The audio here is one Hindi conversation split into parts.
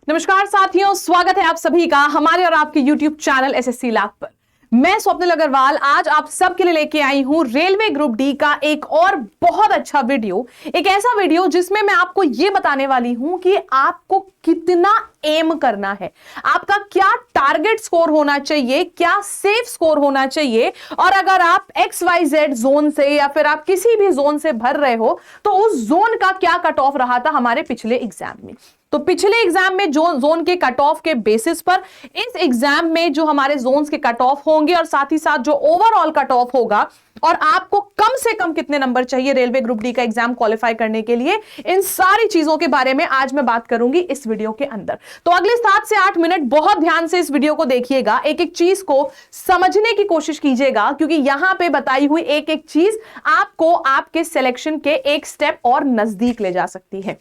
नमस्कार साथियों, स्वागत है आप सभी का हमारे और आपके YouTube चैनल एसएससी लैब पर। मैं स्वप्निल अग्रवाल आज आप सबके लिए लेके आई हूं रेलवे ग्रुप डी का एक और बहुत अच्छा वीडियो। एक ऐसा वीडियो जिसमें मैं आपको यह बताने वाली हूं कि आपको कितना एम करना है, आपका क्या टारगेट स्कोर होना चाहिए, क्या सेफ स्कोर होना चाहिए, और अगर आप XYZ जोन से या फिर आप किसी भी जोन से भर रहे हो तो उस जोन का क्या कट ऑफ रहा था हमारे पिछले एग्जाम में। तो पिछले एग्जाम में जो जोन के कट ऑफ के बेसिस पर इस एग्जाम में जो हमारे जोन्स के कट ऑफ होंगे और साथ ही साथ जो ओवरऑल कट ऑफ होगा और आपको कम से कम कितने नंबर चाहिए रेलवे ग्रुप डी का एग्जाम क्वालिफाई करने के लिए, इन सारी चीजों के बारे में आज मैं बात करूंगी इस वीडियो के अंदर। तो अगले 7 से 8 मिनट बहुत ध्यान से इस वीडियो को देखिएगा, एक एक चीज को समझने की कोशिश कीजिएगा, क्योंकि यहां पे बताई हुई एक एक चीज आपको आपके सिलेक्शन के एक स्टेप और नजदीक ले जा सकती है।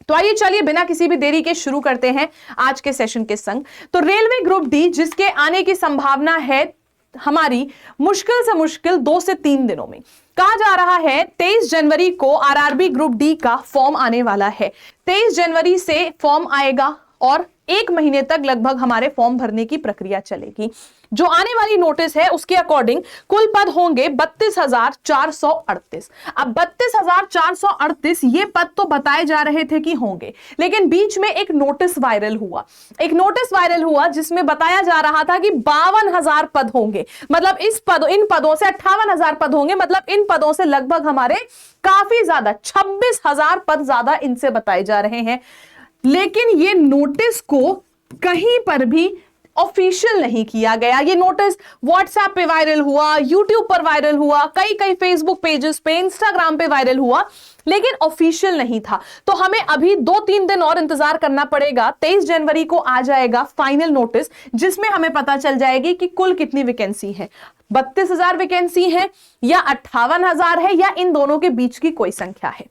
तो आइए चलिए बिना किसी भी देरी के शुरू करते हैं आज के सेशन के संग। तो रेलवे ग्रुप डी जिसके आने की संभावना है हमारी मुश्किल से मुश्किल 2 से 3 दिनों में, कहा जा रहा है 23 जनवरी को आरआरबी ग्रुप डी का फॉर्म आने वाला है। 23 जनवरी से फॉर्म आएगा और 1 महीने तक लगभग हमारे फॉर्म भरने की प्रक्रिया चलेगी। जो आने वाली नोटिस है उसके अकॉर्डिंग कुल पद होंगे 32,438। अब 32,438 ये पद तो बताए जा रहे थे कि होंगे, लेकिन बीच में एक नोटिस वायरल हुआ जिसमें बताया जा रहा था कि 52,000 पद होंगे। मतलब इन पदों से 58,000 पद होंगे, मतलब इन पदों से लगभग हमारे काफी ज्यादा 26,000 पद ज्यादा इनसे बताए जा रहे हैं। लेकिन ये नोटिस को कहीं पर भी ऑफिशियल नहीं किया गया। ये नोटिस व्हाट्सएप पे वायरल हुआ, यूट्यूब पर वायरल हुआ, कई फेसबुक पेजेस पे, इंस्टाग्राम पे वायरल हुआ, लेकिन ऑफिशियल नहीं था। तो हमें अभी 2-3 दिन और इंतजार करना पड़ेगा। 23 जनवरी को आ जाएगा फाइनल नोटिस, जिसमें हमें पता चल जाएगी कि कुल कितनी वैकेंसी है, 32,000 वैकेंसी है या 58,000 है या इन दोनों के बीच की कोई संख्या है।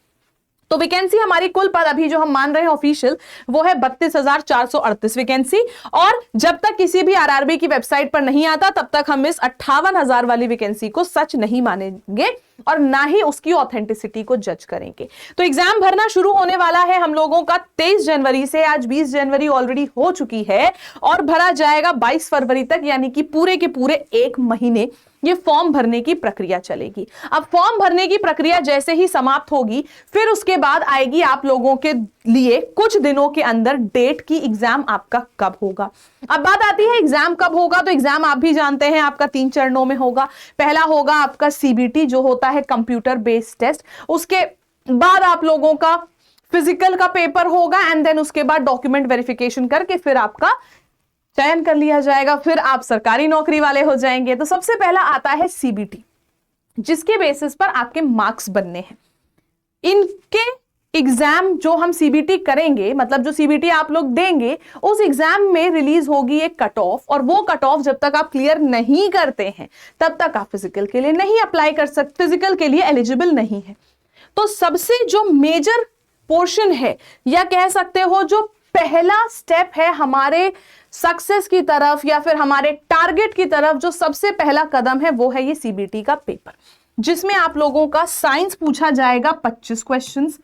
तो वैकेंसी हमारी कुल पर अभी जो हम मान रहे हैं ऑफिशियल वो है 32,438 वैकेंसी। और जब तक किसी भी आरआरबी की वेबसाइट पर नहीं आता तब तक हम इस 58,000 वाली वैकेंसी को सच नहीं मानेंगे और ना ही उसकी ऑथेंटिसिटी को जज करेंगे। तो एग्जाम भरना शुरू होने वाला है हम लोगों का 23 जनवरी से। आज 20 जनवरी ऑलरेडी हो चुकी है और भरा जाएगा 22 फरवरी तक, यानी कि पूरे के पूरे 1 महीने ये फॉर्म भरने की प्रक्रिया चलेगी। अब फॉर्म भरने की प्रक्रिया जैसे ही समाप्त होगी फिर उसके बाद आएगी आप लोगों के लिए कुछ दिनों के अंदर डेट की एग्जाम आपका कब होगा। अब बात आती है एग्जाम कब होगा, तो एग्जाम आप भी जानते हैं आपका 3 चरणों में होगा। पहला होगा आपका CBT जो होता है कंप्यूटर बेस्ड टेस्ट, उसके बाद आप लोगों का फिजिकल का पेपर होगा एंड देन उसके बाद डॉक्यूमेंट वेरिफिकेशन करके फिर आपका चयन कर लिया जाएगा, फिर आप सरकारी नौकरी वाले हो जाएंगे। तो सबसे पहला आता है CBT, जिसके बेसिस पर आपके मार्क्स बनने हैं। इनके एग्जाम जो हम CBT करेंगे, मतलब जो CBT आप लोग देंगे, उस एग्जाम में रिलीज होगी एक कट ऑफ, और वो कट ऑफ जब तक आप क्लियर नहीं करते हैं तब तक आप फिजिकल के लिए नहीं अप्लाई कर सकते, फिजिकल के लिए एलिजिबल नहीं है। तो सबसे जो मेजर पोर्शन है या कह सकते हो जो पहला स्टेप है हमारे सक्सेस की तरफ या फिर हमारे टारगेट की तरफ, जो सबसे पहला कदम है वो है ये CBT का पेपर, जिसमें आप लोगों का साइंस पूछा जाएगा 25 क्वेश्चंस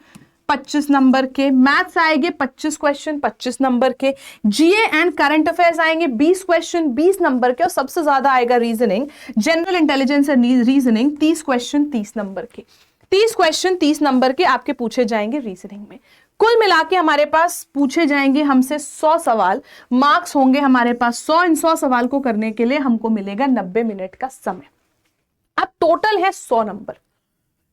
25 नंबर के, मैथ्स आएंगे 25 क्वेश्चन 25 नंबर के, GA एंड करंट अफेयर्स आएंगे 20 क्वेश्चन 20 नंबर के, और सबसे ज्यादा आएगा reasoning, general intelligence and reasoning 30 question 30 number के। 30 क्वेश्चन 30 नंबर के आपके पूछे जाएंगे रीजनिंग में। कुल मिला के हमारे पास पूछे जाएंगे हमसे 100 सवाल, मार्क्स होंगे हमारे पास 100। इन 100 सवाल को करने के लिए हमको मिलेगा 90 मिनट का समय। अब टोटल है 100 नंबर।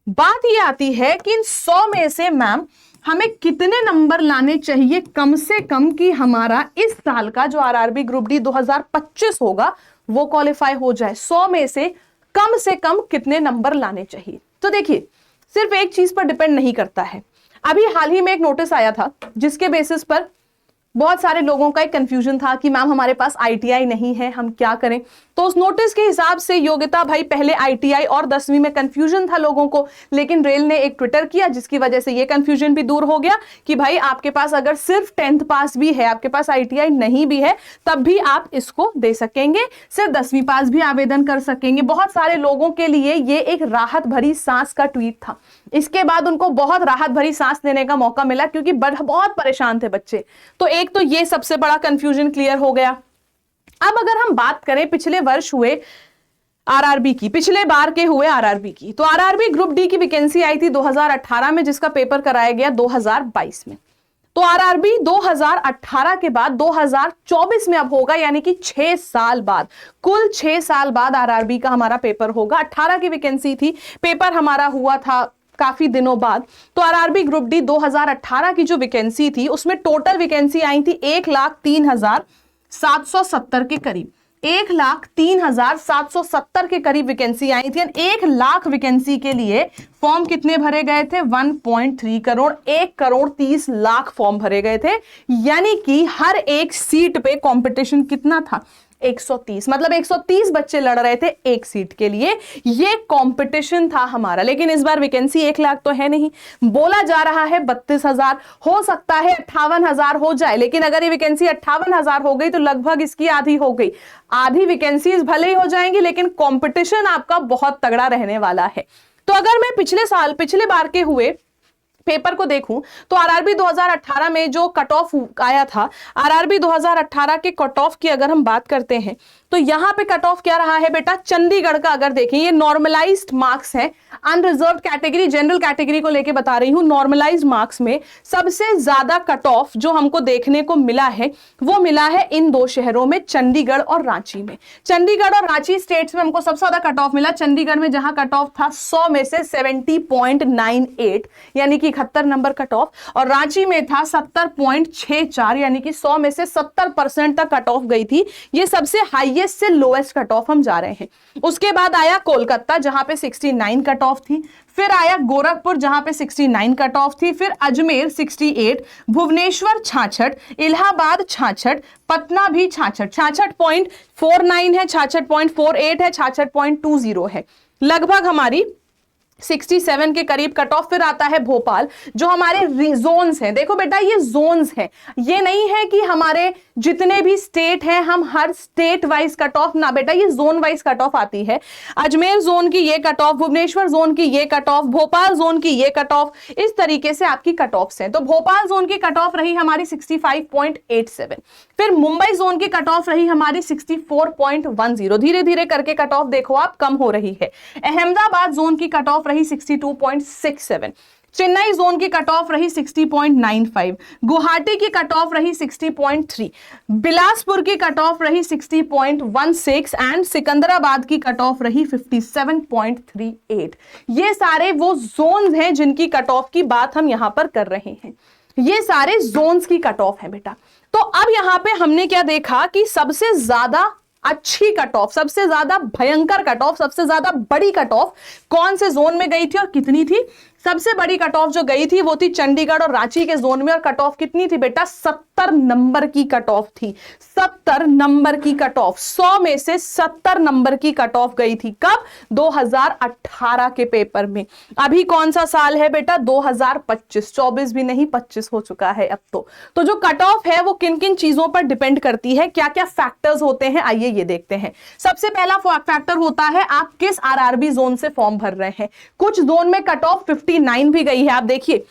बात ये आती है कि इन 100 में से मैम हमें कितने नंबर लाने चाहिए कम से कम कि हमारा इस साल का जो आरआरबी ग्रुप डी 2025 होगा वो क्वालिफाई हो जाए। 100 में से कम कितने नंबर लाने चाहिए। तो देखिए, सिर्फ एक चीज पर डिपेंड नहीं करता है। अभी हाल ही में एक नोटिस आया था जिसके बेसिस पर बहुत सारे लोगों का एक कंफ्यूजन था कि मैम हमारे पास ITI नहीं है, हम क्या करें। तो उस नोटिस के हिसाब से योग्यता भाई पहले ITI और 10वीं में कंफ्यूजन था लोगों को, लेकिन रेल ने एक ट्विटर किया जिसकी वजह से ये कंफ्यूजन भी दूर हो गया कि भाई आपके पास अगर सिर्फ 10th पास भी है, आपके पास ITI नहीं भी है, तब भी आप इसको दे सकेंगे, सिर्फ 10वीं पास भी आवेदन कर सकेंगे। बहुत सारे लोगों के लिए ये एक राहत भरी सांस का ट्वीट था। इसके बाद उनको बहुत राहत भरी सांस लेने का मौका मिला क्योंकि बहुत परेशान थे बच्चे। तो एक तो ये सबसे बड़ा कंफ्यूजन क्लियर हो गया। अब अगर हम बात करें पिछले वर्ष हुए आरआरबी की, पिछले बार के हुए आरआरबी की, तो आरआरबी ग्रुप डी की वैकेंसी आई थी 2018 में, जिसका पेपर कराया गया 2022 में। तो आरआरबी 2018 के बाद 2024 में अब होगा, यानी कि 6 साल बाद, कुल 6 साल बाद आरआरबी का हमारा पेपर होगा। 18 की वैकेंसी थी, पेपर हमारा हुआ था काफी दिनों बाद। तो आरआरबी ग्रुप डी 2018 की जो वैकेंसी थी उसमें टोटल वैकेंसी आई थी 1,03,770 के करीब, 1,03,770 के करीब वैकेंसी आई थी। 1 लाख वैकेंसी के लिए फॉर्म कितने भरे गए थे? 1.3 करोड़, 1,30,00,000 फॉर्म भरे गए थे। यानी कि हर एक सीट पे कंपटीशन कितना था? 130, मतलब 130 बच्चे लड़ रहे थे एक सीट के लिए, ये कंपटीशन था हमारा। लेकिन इस बार वैकेंसी 1 लाख तो है नहीं, बोला जा रहा है 32,000, हो सकता है 58,000 हो जाए। लेकिन अगर ये वैकेंसी 58,000 हो गई तो लगभग इसकी आधी हो गई। आधी वैकेंसीज भले ही हो जाएंगी लेकिन कंपटीशन आपका बहुत तगड़ा रहने वाला है। तो अगर मैं पिछले बार के हुए पेपर को देखूं तो आरआरबी 2018 में जो कट ऑफ आया था, आरआरबी 2018 के कट ऑफ की अगर हम बात करते हैं तो यहां पे कट ऑफ क्या रहा है बेटा? चंडीगढ़ का अगर देखें, ये नॉर्मलाइज्ड मार्क्स है, अनरिजर्व्ड कैटेगरी, जनरल कैटेगरी को लेके बता रही हूं। नॉर्मलाइज्ड मार्क्स में सबसे ज्यादा कट ऑफ जो हमको देखने को मिला है वो मिला है इन 2 शहरों में, चंडीगढ़ और रांची में। चंडीगढ़ और रांची स्टेट्स में हमको सबसे ज्यादा कट ऑफ मिला। चंडीगढ़ में जहां कट ऑफ था 100 में से 70.98, यानी कि 71 नंबर कट ऑफ, और रांची में था 70.64, यानी कि 100 में से 70% तक कट ऑफ गई थी। ये सबसे हाईएस्ट से लोएस्ट कट ऑफ हम जा रहे हैं। उसके बाद आया कोलकाता जहां पे 69 कट ऑफ थी, फिर आया गोरखपुर जहां पे 69 कट ऑफ थी, फिर अजमेर 68, भुवनेश्वर 66, इलाहाबाद 66, पटना भी 66, 66.49 है, 66.48 है, 66.20 है, लगभग हमारी 67 के करीब कट ऑफ। फिर आता है भोपाल, जो हमारे जोन्स हैं। देखो बेटा ये जोन्स हैं, ये नहीं है कि हमारे जितने भी स्टेट हैं हम हर स्टेट वाइज कट ऑफ, ना बेटा ये जोन वाइज कट ऑफ आती है। अजमेर जोन की ये कट ऑफ, भुवनेश्वर जोन की ये कट ऑफ, भोपाल जोन की ये कट ऑफ, इस तरीके से आपकी कट ऑफ्स हैं। तो भोपाल जोन की कट ऑफ रही हमारी 65.87, फिर मुंबई जोन की कट ऑफ रही हमारी 64.10। धीरे धीरे करके कट ऑफ देखो आप कम हो रही है। अहमदाबाद जोन की कट ऑफ रही 62.67, चेन्नई जोन की कट ऑफ रही 60.95, गुवाहाटी की कट ऑफ रही 60.3, बिलासपुर की कट ऑफ रही 60.16 एंड सिकंदराबाद की कट ऑफ रही 57.38। ये सारे वो जोन्स हैं जिनकी कट ऑफ की बात हम यहां पर कर रहे हैं। ये सारे जोन्स की कट ऑफ है बेटा। तो अब यहां पे हमने क्या देखा कि सबसे ज्यादा अच्छी कट ऑफ, सबसे ज्यादा भयंकर कट ऑफ, सबसे ज्यादा बड़ी कट ऑफ कौन से जोन में गई थी और कितनी थी? सबसे बड़ी कट ऑफ जो गई थी वो थी चंडीगढ़ और रांची के जोन में, और कट ऑफ कितनी थी बेटा? 70 नंबर की कट ऑफ थी। 70 नंबर की कट ऑफ, 100 में से 70 नंबर की कट ऑफ गई थी। कब? 2018 के पेपर में। अभी कौन सा साल है बेटा? 2025, 24 भी नहीं 25 हो चुका है अब तो जो कट ऑफ है वो किन किन चीजों पर डिपेंड करती है, क्या क्या फैक्टर्स होते हैं, आइए ये देखते हैं। सबसे पहला फैक्टर होता है आप किस आरआरबी जोन से फॉर्म भर रहे हैं। कुछ जोन में कट ऑफ 59 भी गई है, आप देखिए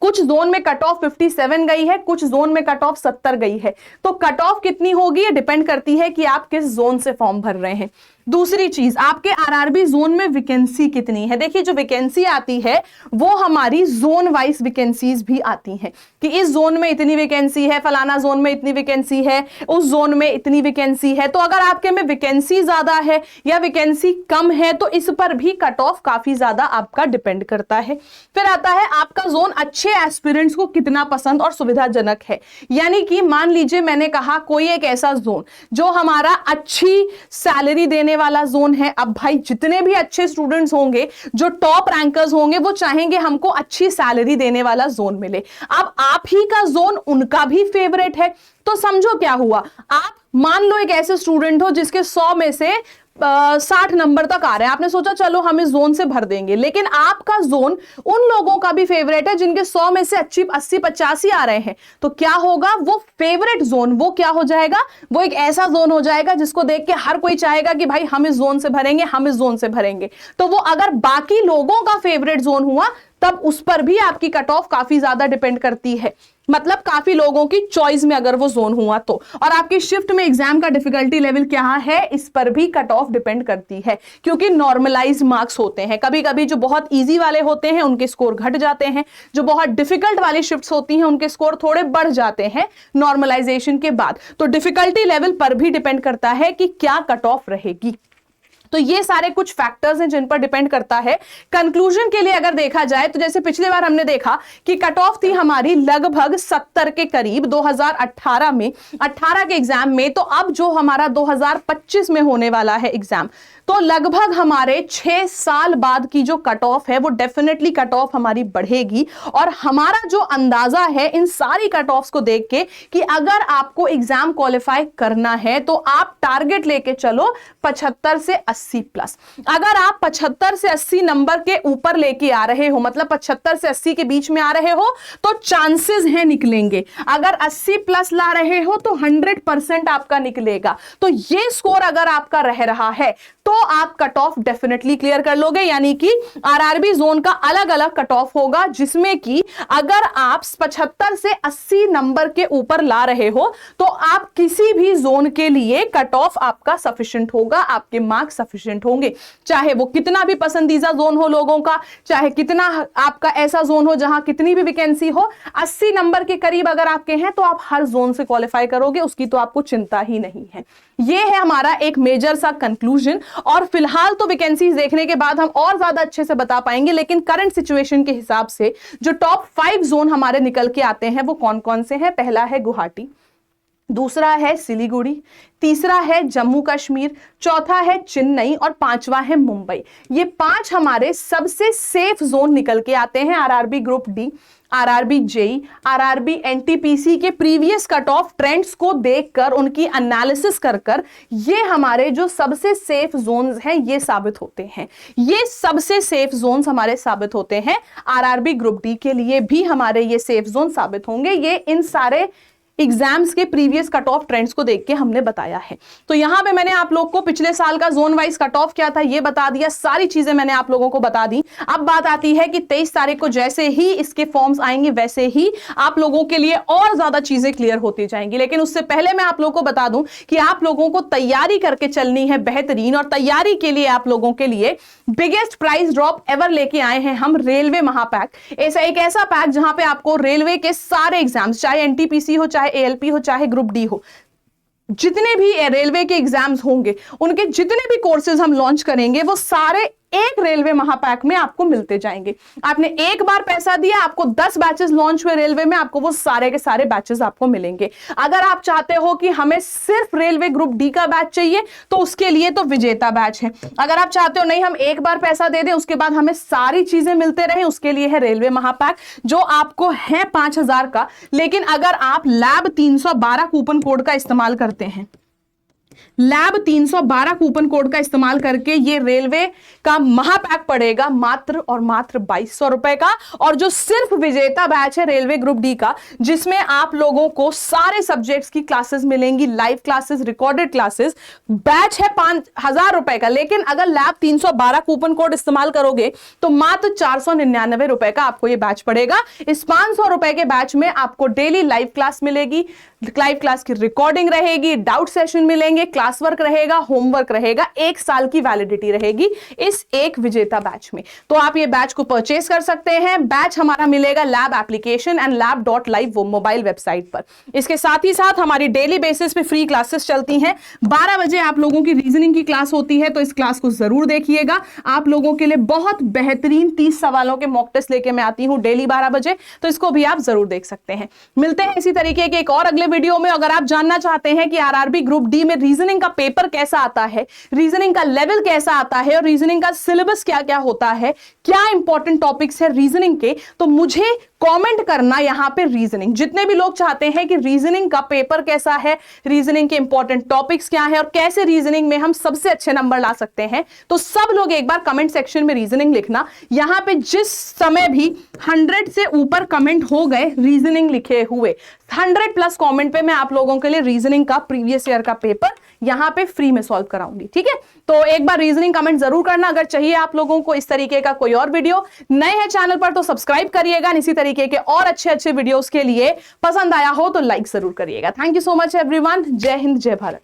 कुछ जोन में कट ऑफ 57 गई है, कुछ जोन में कट ऑफ 70 गई है। तो कट ऑफ कितनी होगी ये डिपेंड करती है कि आप किस जोन से फॉर्म भर रहे हैं। दूसरी चीज, आपके आरआरबी जोन में वैकेंसी कितनी है। देखिए जो वैकेंसी आती है वो हमारी जोन वाइज वैकेंसीज भी आती हैं कि इस जोन में इतनी वैकेंसी है, फलाना जोन में इतनी वैकेंसी है, उस जोन में इतनी वैकेंसी है। तो अगर आपके में वैकेंसी ज्यादा है या वैकेंसी कम है तो इस पर भी कट ऑफ काफी ज्यादा आपका डिपेंड करता है। फिर आता है आपका जोन अच्छे एस्पिरेंट्स को कितना पसंद और सुविधाजनक है। यानी कि मान लीजिए मैंने कहा कोई एक ऐसा जोन जो हमारा अच्छी सैलरी देने वाला जोन है। अब भाई जितने भी अच्छे स्टूडेंट्स होंगे, जो टॉप रैंकर्स होंगे, वो चाहेंगे हमको अच्छी सैलरी देने वाला जोन मिले। अब आप ही का जोन उनका भी फेवरेट है, तो समझो क्या हुआ, आप मान लो एक ऐसे स्टूडेंट हो जिसके 100 में से 60 नंबर तक आ रहे हैं, आपने सोचा चलो हम इस जोन से भर देंगे, लेकिन आपका जोन उन लोगों का भी फेवरेट है जिनके 100 में से 80-85 आ रहे हैं, तो क्या होगा, वो फेवरेट जोन वो क्या हो जाएगा, वो एक ऐसा जोन हो जाएगा जिसको देख के हर कोई चाहेगा कि भाई हम इस जोन से भरेंगे, हम इस जोन से भरेंगे। तो वो अगर बाकी लोगों का फेवरेट जोन हुआ तब उस पर भी आपकी कट ऑफ काफी ज्यादा डिपेंड करती है, मतलब काफी लोगों की चॉइस में अगर वो जोन हुआ तो। और आपकी शिफ्ट में एग्जाम का डिफिकल्टी लेवल क्या है, इस पर भी कट ऑफ डिपेंड करती है, क्योंकि नॉर्मलाइज मार्क्स होते हैं। कभी कभी जो बहुत इजी वाले होते हैं उनके स्कोर घट जाते हैं, जो बहुत डिफिकल्ट वाली शिफ्ट्स होती हैं उनके स्कोर थोड़े बढ़ जाते हैं नॉर्मलाइजेशन के बाद। तो डिफिकल्टी लेवल पर भी डिपेंड करता है कि क्या कट ऑफ रहेगी। तो ये सारे कुछ फैक्टर्स हैं जिन पर डिपेंड करता है। कंक्लूजन के लिए अगर देखा जाए तो जैसे पिछले बार हमने देखा कि कट ऑफ थी हमारी लगभग 70 के करीब 2018 में, 18 के एग्जाम में, तो अब जो हमारा 2025 में होने वाला है एग्जाम, तो लगभग हमारे 6 साल बाद की जो कट ऑफ है वो डेफिनेटली कट ऑफ हमारी बढ़ेगी। और हमारा जो अंदाजा है इन सारी कट ऑफ्स को देख के कि अगर आपको एग्जाम क्वालिफाई करना है तो आप टारगेट लेके चलो 75 से 80 प्लस। अगर आप 75 से 80 नंबर के ऊपर लेके आ रहे हो, मतलब 75 से 80 के बीच में आ रहे हो, तो चांसेस हैं निकलेंगे। अगर 80 प्लस ला रहे हो तो 100% आपका निकलेगा। तो ये स्कोर अगर आपका रह रहा है तो आप कट ऑफ डेफिनेटली क्लियर कर लोगे, यानी कि आरआरबी जोन का अलग अलग कट ऑफ होगा, जिसमें कि अगर आप 75 से 80 नंबर के ऊपर ला रहे हो तो आप किसी भी जोन के लिए कट ऑफ आपका सफिशिएंट होगा, आपके मार्क्स सफिशिएंट होंगे। चाहे वो कितना भी पसंदीदा जोन हो लोगों का, चाहे कितना आपका ऐसा जोन हो जहां कितनी भी वैकेंसी हो, 80 नंबर के करीब अगर आपके हैं तो आप हर जोन से क्वालिफाई करोगे, उसकी तो आपको चिंता ही नहीं है। ये है हमारा एक मेजर सा कंक्लूजन। और फिलहाल तो वैकेंसीज देखने के बाद हम और ज्यादा अच्छे से बता पाएंगे, लेकिन करंट सिचुएशन के हिसाब से जो टॉप 5 जोन हमारे निकल के आते हैं वो कौन कौन से हैं। पहला है गुवाहाटी, दूसरा है सिलीगुड़ी, तीसरा है जम्मू कश्मीर, चौथा है चेन्नई और पांचवा है मुंबई। ये 5 हमारे सबसे सेफ जोन निकल के आते हैं RRB group D, RRB JE, RRB NTPC के प्रीवियस कट ऑफ ट्रेंड्स को देखकर, उनकी एनालिसिस कर ये हमारे जो सबसे सेफ जोन्स हैं ये साबित होते हैं। ये सबसे सेफ जोन्स हमारे साबित होते हैं। आरआरबी ग्रुप डी के लिए भी हमारे ये सेफ जोन साबित होंगे। ये इन सारे एग्जाम्स के प्रीवियस कट ऑफ ट्रेंड्स को देख के हमने बताया है। तो यहां पे मैंने आप लोग को पिछले साल का जोन वाइज कट ऑफ क्या था ये बता दिया, सारी चीजें मैंने आप लोगों को बता दी। अब बात आती है कि 23 तारीख को जैसे ही इसके फॉर्म्स आएंगे वैसे ही आप लोगों के लिए और ज्यादा चीजें क्लियर होती जाएंगी। लेकिन उससे पहले मैं आप लोगों को बता दूं कि आप लोगों को तैयारी करके चलनी है बेहतरीन, और तैयारी के लिए आप लोगों के लिए बिगेस्ट प्राइस ड्रॉप एवर लेके आए हैं हम, रेलवे महापैक। ऐसा एक ऐसा पैक जहां पे आपको रेलवे के सारे एग्जाम्स, चाहे एनटीपीसी हो, चाहे एएलपी हो, चाहे ग्रुप डी हो, जितने भी रेलवे के एग्जाम्स होंगे उनके जितने भी कोर्सेज हम लॉन्च करेंगे वो सारे एक रेलवे महापैक में आपको मिलते जाएंगे। आपने एक बार पैसा दिया, आपको 10 बैचेस लॉन्च हुए रेलवे में, आपको वो सारे के सारे बैचेस आपको मिलेंगे। अगर आप चाहते हो कि हमें सिर्फ रेलवे ग्रुप डी का बैच चाहिए तो उसके लिए तो विजेता बैच है। अगर आप चाहते हो नहीं हम एक बार पैसा दे दें उसके बाद हमें सारी चीजें मिलते रहे, उसके लिए है रेलवे महापैक जो आपको है 5000 का। लेकिन अगर आप लैब 312 कूपन कोड का इस्तेमाल करते हैं, लैब 312 कूपन कोड का इस्तेमाल करके ये रेलवे का महापैक पड़ेगा मात्र और मात्र 2200 रुपए का। और जो सिर्फ विजेता बैच है रेलवे ग्रुप डी का, जिसमें आप लोगों को सारे सब्जेक्ट्स की क्लासेस मिलेंगी, live classes, recorded classes, batch है 5000 रुपए का। लेकिन अगर लैब 312 कूपन कोड इस्तेमाल करोगे तो मात्र 499 रुपए का आपको ये बैच पड़ेगा। इस 500 रुपए के बैच में आपको डेली लाइव क्लास मिलेगी, लाइव क्लास की रिकॉर्डिंग रहेगी, डाउट सेशन मिलेंगे, क्लास वर्क रहेगा, होमवर्क रहेगा, 1 साल की वैलिडिटी रहेगी इस एक विजेता बैच में। तो आप ये बैच को परचेस कर सकते हैं। बैच हमारा मिलेगा लैब एप्लीकेशन एंड lab.live वो मोबाइल वेबसाइट पर। इसके साथ ही साथ हमारी डेली बेसिस पे फ्री क्लासेस चलती हैं। 12 बजे आप लोगों की रीजनिंग की क्लास होती है, तो इस क्लास को जरूर देखिएगा। आप लोगों के लिए बहुत बेहतरीन 30 सवालों के मॉक टेस्ट लेके मैं आती हूं डेली 12 बजे, तो इसको भी आप जरूर देख सकते हैं। मिलते हैं इसी तरीके के एक और अगले वीडियो में। अगर आप जानना चाहते हैं कि आरआरबी ग्रुप डी में रीजनिंग का पेपर कैसा आता है, रीजनिंग का लेवल कैसा आता है और रीजनिंग का सिलेबस क्या क्या होता है, क्या इंपॉर्टेंट टॉपिक्स है रीजनिंग के, तो मुझे कमेंट करना यहाँ पे रीजनिंग। जितने भी लोग चाहते हैं कि रीजनिंग का पेपर कैसा है, रीजनिंग के इंपॉर्टेंट टॉपिक्स क्या है और कैसे रीजनिंग में हम सबसे अच्छे नंबर ला सकते हैं, तो सब लोग एक बार कमेंट सेक्शन में रीजनिंग लिखना। यहां पे जिस समय भी 100 से ऊपर कमेंट हो गए रीजनिंग लिखे हुए, 100+ कमेंट पे मैं आप लोगों के लिए रीजनिंग का प्रीवियस ईयर का पेपर यहां पे फ्री में सॉल्व कराऊंगी। ठीक है, तो एक बार रीजनिंग कमेंट जरूर करना। अगर चाहिए आप लोगों को इस तरीके का कोई और वीडियो, नए हैं चैनल पर तो सब्सक्राइब करिएगा। इसी तरीके के और अच्छे अच्छे वीडियोस के लिए पसंद आया हो तो लाइक जरूर करिएगा। Thank you so much everyone. जय हिंद, जय भारत।